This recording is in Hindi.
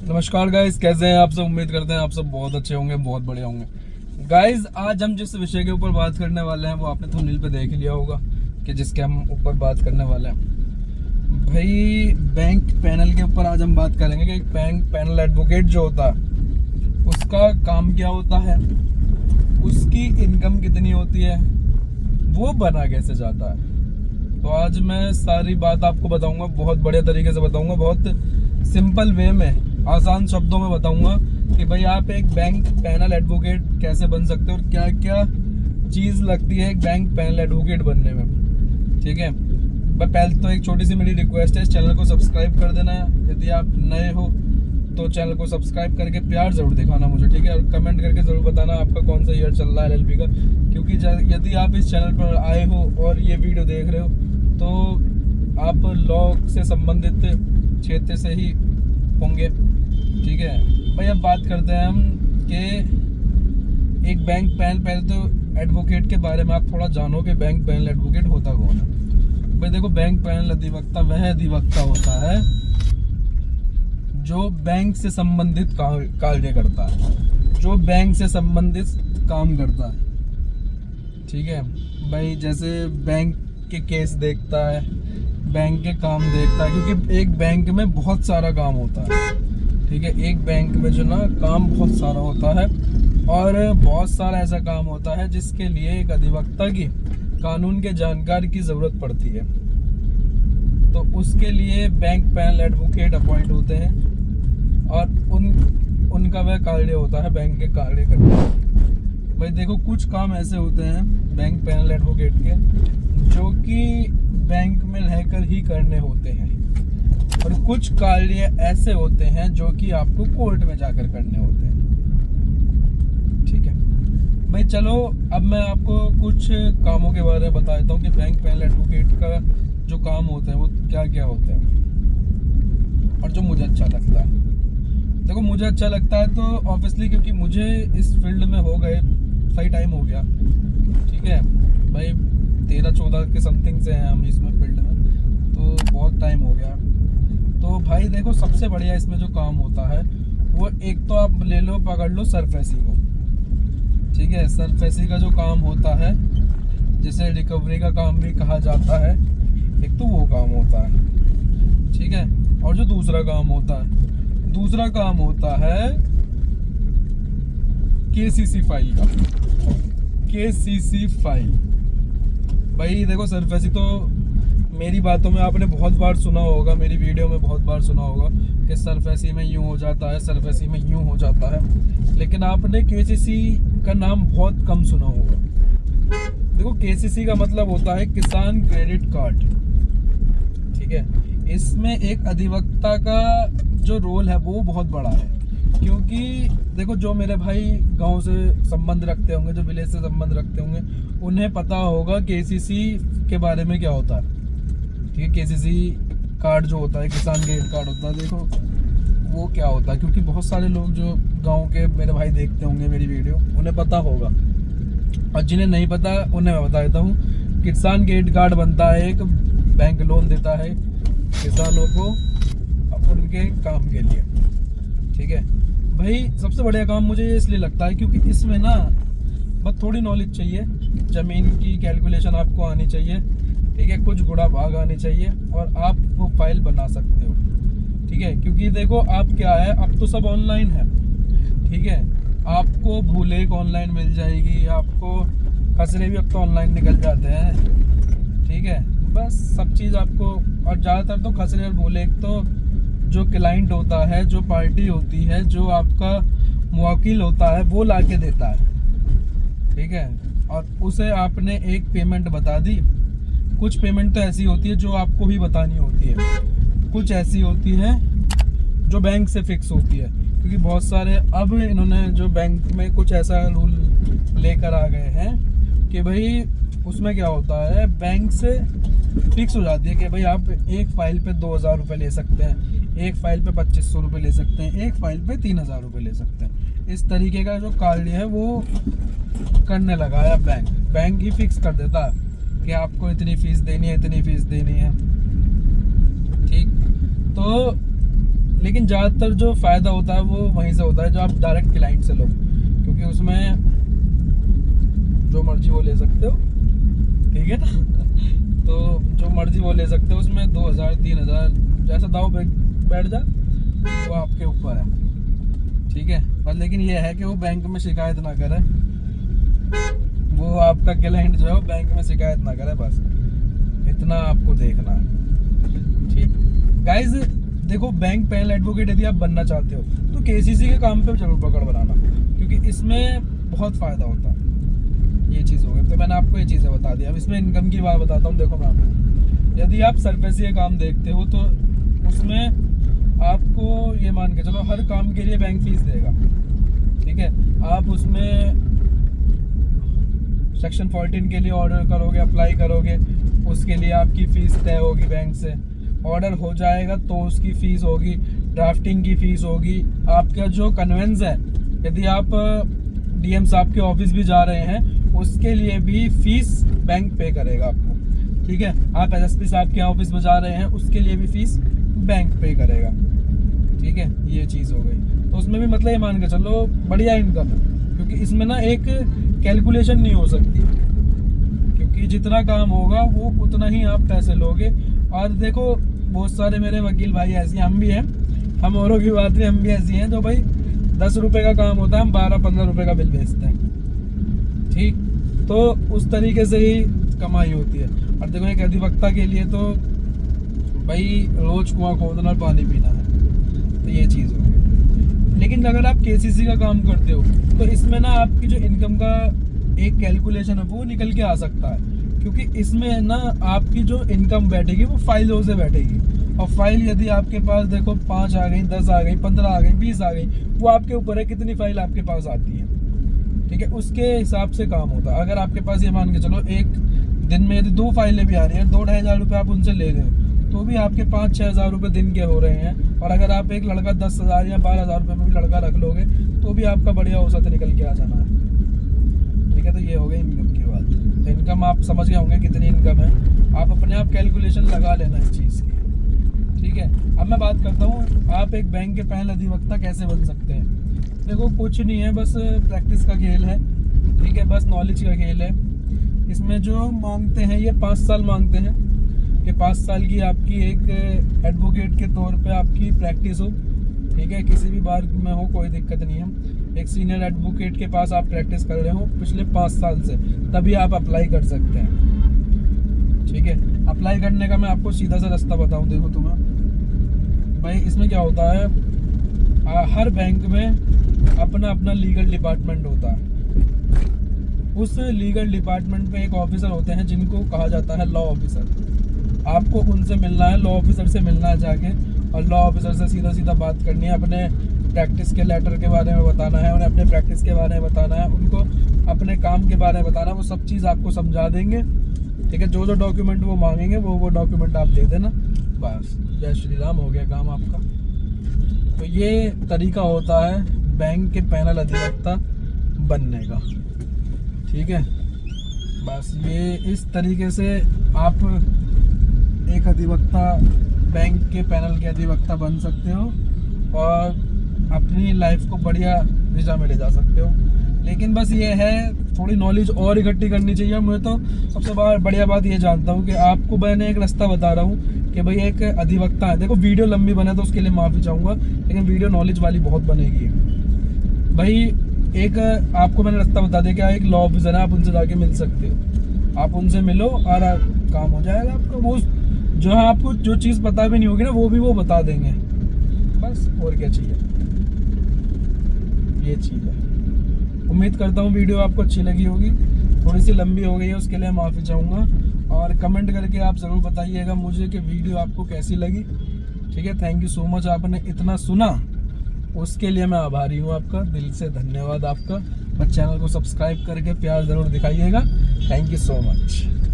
नमस्कार गाइस, कैसे हैं आप सब। उम्मीद करते हैं आप सब बहुत अच्छे होंगे, बहुत बढ़िया होंगे। गाइस आज हम जिस विषय के ऊपर बात करने वाले हैं वो आपने थंबनेल पे देख लिया होगा कि जिसके हम ऊपर बात करने वाले हैं भाई बैंक पैनल के ऊपर। आज हम बात करेंगे कि बैंक पैनल एडवोकेट जो होता है उसका काम क्या होता है, उसकी इनकम कितनी होती है, वो बना कैसे जाता है। तो आज मैं सारी बात आपको बताऊंगा, बहुत बढ़िया तरीके से बताऊंगा, बहुत सिंपल वे में, आसान शब्दों में बताऊंगा कि भाई आप एक बैंक पैनल एडवोकेट कैसे बन सकते हो और क्या क्या चीज़ लगती है एक बैंक पैनल एडवोकेट बनने में। ठीक है, पहले तो एक छोटी सी मेरी रिक्वेस्ट है, इस चैनल को सब्सक्राइब कर देना है। यदि आप नए हो तो चैनल को सब्सक्राइब करके प्यार ज़रूर दिखाना मुझे, ठीक है। और कमेंट करके ज़रूर बताना आपका कौन सा ईयर चल रहा है एलएलबी का, क्योंकि यदि आप इस चैनल पर आए हो और ये वीडियो देख रहे हो तो आप लॉ से संबंधित क्षेत्र से ही होंगे। ठीक है भाई, अब बात करते हैं हम कि एक बैंक पैनल, पहले तो एडवोकेट के बारे में आप थोड़ा जानो कि बैंक पैनल एडवोकेट होता कौन है। भाई देखो, बैंक पैनल अधिवक्ता वह अधिवक्ता होता है जो बैंक से संबंधित कार्य करता है, जो बैंक से संबंधित काम करता है। ठीक है भाई, जैसे बैंक के केस देखता है, बैंक के काम देखता है, क्योंकि एक बैंक में बहुत सारा काम होता है। ठीक है, एक बैंक में जो ना काम बहुत सारा होता है और बहुत सारा ऐसा काम होता है जिसके लिए एक अधिवक्ता की कानून के जानकार की ज़रूरत पड़ती है। तो उसके लिए बैंक पैनल एडवोकेट अपॉइंट होते हैं और उनका वह कार्य होता है बैंक के कार्य करना। भाई देखो, कुछ काम ऐसे होते हैं बैंक पैनल एडवोकेट के जो कि बैंक में रहकर ही करने होते हैं, और कुछ कार्य ऐसे होते हैं जो कि आपको कोर्ट में जाकर करने होते हैं। ठीक है भाई, चलो अब मैं आपको कुछ कामों के बारे में बता देता हूँ कि बैंक पैनल एडवोकेट का जो काम होता है वो क्या क्या होता है और जो मुझे अच्छा लगता है। देखो, मुझे अच्छा लगता है तो ऑब्वियसली क्योंकि मुझे इस फील्ड में हो गए सही टाइम हो गया। ठीक है भाई, 13-14 के समथिंग से हैं हम इसमें फील्ड में, तो बहुत टाइम हो गया। तो भाई देखो, सबसे बढ़िया इसमें जो काम होता है वो एक तो आप ले लो, पकड़ लो सरफेसी को। ठीक है, सरफेसी का जो काम होता है जिसे रिकवरी का काम भी कहा जाता है, एक तो वो काम होता है। ठीक है, और जो दूसरा काम होता है केसीसी फाइल का। केसीसी फाइल भाई देखो, सरफेसी तो मेरी बातों में आपने बहुत बार सुना होगा, मेरी वीडियो में बहुत बार सुना होगा कि सरफेसी में यूं हो जाता है, सरफेसी में यूं हो जाता है, लेकिन आपने केसीसी का नाम बहुत कम सुना होगा। देखो, केसीसी का मतलब होता है किसान क्रेडिट कार्ड। ठीक है, इसमें एक अधिवक्ता का जो रोल है वो बहुत बड़ा है, क्योंकि देखो, जो मेरे भाई गांव से संबंध रखते होंगे, जो विलेज से संबंध रखते होंगे, उन्हें पता होगा केसीसी के बारे में क्या होता है। ठीक है, केसीसी कार्ड जो होता है, किसान क्रेडिट कार्ड होता है, देखो वो क्या होता है, क्योंकि बहुत सारे लोग जो गांव के मेरे भाई देखते होंगे मेरी वीडियो, उन्हें पता होगा, और जिन्हें नहीं पता उन्हें मैं बता देता हूँ। किसान क्रेडिट कार्ड बनता है, एक बैंक लोन देता है किसानों को उनके काम के लिए। ठीक है भाई, सबसे बढ़िया काम मुझे इसलिए लगता है क्योंकि इसमें ना बस थोड़ी नॉलेज चाहिए, ज़मीन की कैलकुलेशन आपको आनी चाहिए। ठीक है, कुछ गुणा भाग आनी चाहिए और आप वो फाइल बना सकते हो। ठीक है, क्योंकि देखो आप क्या है, अब तो सब ऑनलाइन है। ठीक है, आपको भूलेख ऑनलाइन मिल जाएगी, आपको खसरे भी अब तो ऑनलाइन निकल जाते हैं। ठीक है, बस सब चीज़ आपको, और ज़्यादातर तो खसरे और भूलेख तो जो क्लाइंट होता है, जो पार्टी होती है, जो आपका मुवक्किल होता है, वो ला के देता है। ठीक है, और उसे आपने एक पेमेंट बता दी। कुछ पेमेंट तो ऐसी होती है जो आपको ही बतानी होती है, कुछ ऐसी होती है जो बैंक से फिक्स होती है, क्योंकि बहुत सारे अब इन्होंने जो बैंक में कुछ ऐसा रूल लेकर आ गए हैं कि भाई उसमें क्या होता है, बैंक से फिक्स हो जाती है कि भाई आप एक फाइल पे 2000 रुपये ले सकते हैं, एक फाइल पे 2500 रुपये ले सकते हैं, एक फाइल पे 3000 रुपये ले सकते हैं। इस तरीके का जो कार्य है वो करने लगा है बैंक ही फिक्स कर देता है कि आपको इतनी फीस देनी है, इतनी फीस देनी है। ठीक, तो लेकिन ज़्यादातर जो फ़ायदा होता है वो वहीं से होता है जो आप डायरेक्ट क्लाइंट से लो, क्योंकि उसमें जो मर्जी वो ले सकते हो, ठीक है ना। तो जो मर्जी वो ले सकते हो, उसमें 2000 3000 जैसा दाव बैठ जाए वो आपके ऊपर है, ठीक है। बस लेकिन ये है कि वो बैंक में शिकायत ना करे, वो आपका क्लाइंट जो है वो बैंक में शिकायत ना करे, बस इतना आपको देखना है, ठीक। गाइज देखो, बैंक पैनल एडवोकेट यदि आप बनना चाहते हो तो केसीसी के काम पे जरूर पकड़ बनाना, क्योंकि इसमें बहुत फ़ायदा होता है। ये चीज़ हो गई, तो मैंने आपको ये चीज़ें बता दी। अब इसमें इनकम की बात बताता हूँ। देखो मैं आपको, यदि आप सरफेसी का काम देखते हो तो उसमें आपको ये मान के चलो हर काम के लिए बैंक फीस देगा, ठीक है। आप उसमें सेक्शन 14 के लिए ऑर्डर करोगे, अप्लाई करोगे, उसके लिए आपकी फ़ीस तय होगी बैंक से। ऑर्डर हो जाएगा तो उसकी फ़ीस होगी, ड्राफ्टिंग की फ़ीस होगी। आपका जो कन्वेंस है, यदि आप डीएम साहब के ऑफिस भी जा रहे हैं उसके लिए भी फ़ीस बैंक पे करेगा आपको, ठीक है। आप एसएसपी साहब के ऑफिस में जा रहे हैं उसके लिए भी फ़ीस बैंक पे करेगा, ठीक है। ये चीज़ हो गई। तो उसमें भी मतलब ये मान के चलो बढ़िया इनकम है, क्योंकि इसमें ना एक कैलकुलेशन नहीं हो सकती, क्योंकि जितना काम होगा वो उतना ही आप पैसे लोगे। और देखो बहुत सारे मेरे वकील भाई ऐसे, हम भी हैं, हम औरों की बात नहीं, हम भी ऐसी हैं जो भाई 10 रुपये का काम होता है, हम 12-15 रुपये का बिल बेचते हैं, ठीक। तो उस तरीके से ही कमाई होती है। और देखो एक अधिवक्ता के लिए तो भाई रोज कुआं खोदना और पानी पीना है, तो ये चीज़ हो गई। लेकिन अगर आप केसीसी का काम करते हो तो इसमें ना आपकी जो इनकम का एक कैलकुलेशन है वो निकल के आ सकता है, क्योंकि इसमें ना आपकी जो इनकम बैठेगी वो फाइलों से बैठेगी। और फाइल यदि आपके पास देखो 5 आ गई, 10 आ गई, 15 आ गई, 20 आ गई, वो आपके ऊपर है कितनी फाइल आपके पास आती है, ठीक है। उसके हिसाब से काम होता है। अगर आपके पास ये मान के चलो एक दिन में यदि 2 फाइलें भी आ रही हैं, 2-2.5 हज़ार रुपये आप उनसे ले रहे हो, तो भी आपके 5-6 हज़ार रुपये दिन के हो रहे हैं। और अगर आप एक लड़का 10,000 या 12,000 रुपये में भी लड़का रख लोगे तो भी आपका बढ़िया औसत निकल के आ जाना है, ठीक है। तो ये हो गई इनकम की बात। तो इनकम आप समझ गए होंगे कितनी इनकम है, आप अपने आप कैलकुलेशन लगा लेना इस चीज़ की, ठीक है। अब मैं बात करता हूँ आप एक बैंक के पहले अधिवक्ता कैसे बन सकते हैं। देखो कुछ नहीं है, बस प्रैक्टिस का खेल है, ठीक है, बस नॉलेज का खेल है। इसमें जो मांगते हैं ये 5 साल मांगते हैं कि 5 साल की आपकी एक एडवोकेट के तौर पे आपकी प्रैक्टिस हो, ठीक है। किसी भी बार में हो कोई दिक्कत नहीं है। एक सीनियर एडवोकेट के पास आप प्रैक्टिस कर रहे हो पिछले 5 साल से, तभी आप अप्लाई कर सकते हैं, ठीक है। अप्लाई करने का मैं आपको सीधा सा रास्ता बताऊं। देखो तुम्हें भाई इसमें क्या होता है, हर बैंक में अपना अपना लीगल डिपार्टमेंट होता है। उस लीगल डिपार्टमेंट में एक ऑफिसर होते हैं जिनको कहा जाता है लॉ ऑफिसर। आपको उनसे मिलना है, लॉ ऑफिसर से मिलना है जाके, और लॉ ऑफिसर से सीधा सीधा बात करनी है, अपने प्रैक्टिस के लेटर के बारे में बताना है, उन्हें अपने प्रैक्टिस के बारे में बताना है, उनको अपने काम के बारे में बताना है। वो सब चीज़ आपको समझा देंगे, ठीक है। जो डॉक्यूमेंट वो मांगेंगे वो डॉक्यूमेंट आप दे देना, बस जय श्री राम, हो गया काम आपका। तो ये तरीका होता है बैंक के पैनल अधिवक्ता बनने का, ठीक है। बस ये इस तरीके से आप एक अधिवक्ता, बैंक के पैनल के अधिवक्ता बन सकते हो और अपनी लाइफ को बढ़िया दिशा में ले जा सकते हो। लेकिन बस ये है थोड़ी नॉलेज और इकट्ठी करनी चाहिए। मैं तो सबसे बढ़िया बात ये जानता हूँ कि आपको मैंने एक रास्ता बता रहा हूँ कि भाई एक अधिवक्ता है। देखो वीडियो लंबी बने तो उसके लिए माफ़ी चाहूँगा, लेकिन वीडियो नॉलेज वाली बहुत बनेगी भाई। एक आपको मैंने रास्ता बता दिया कि एक लॉ ऑफिसर है, आप उनसे जाके मिल सकते हो, आप उनसे मिलो और काम हो जाएगा आपका। वो जो है आपको जो चीज़ पता भी नहीं होगी ना वो भी वो बता देंगे, बस और क्या चाहिए, ये चीज़ है। उम्मीद करता हूँ वीडियो आपको अच्छी लगी होगी। थोड़ी सी लंबी हो गई है उसके लिए माफ़ी चाहूँगा, और कमेंट करके आप ज़रूर बताइएगा मुझे कि वीडियो आपको कैसी लगी, ठीक है। थैंक यू सो मच, आपने इतना सुना उसके लिए मैं आभारी हूँ आपका, दिल से धन्यवाद आपका। बस चैनल को सब्सक्राइब करके प्यार ज़रूर दिखाइएगा। Thank you so much.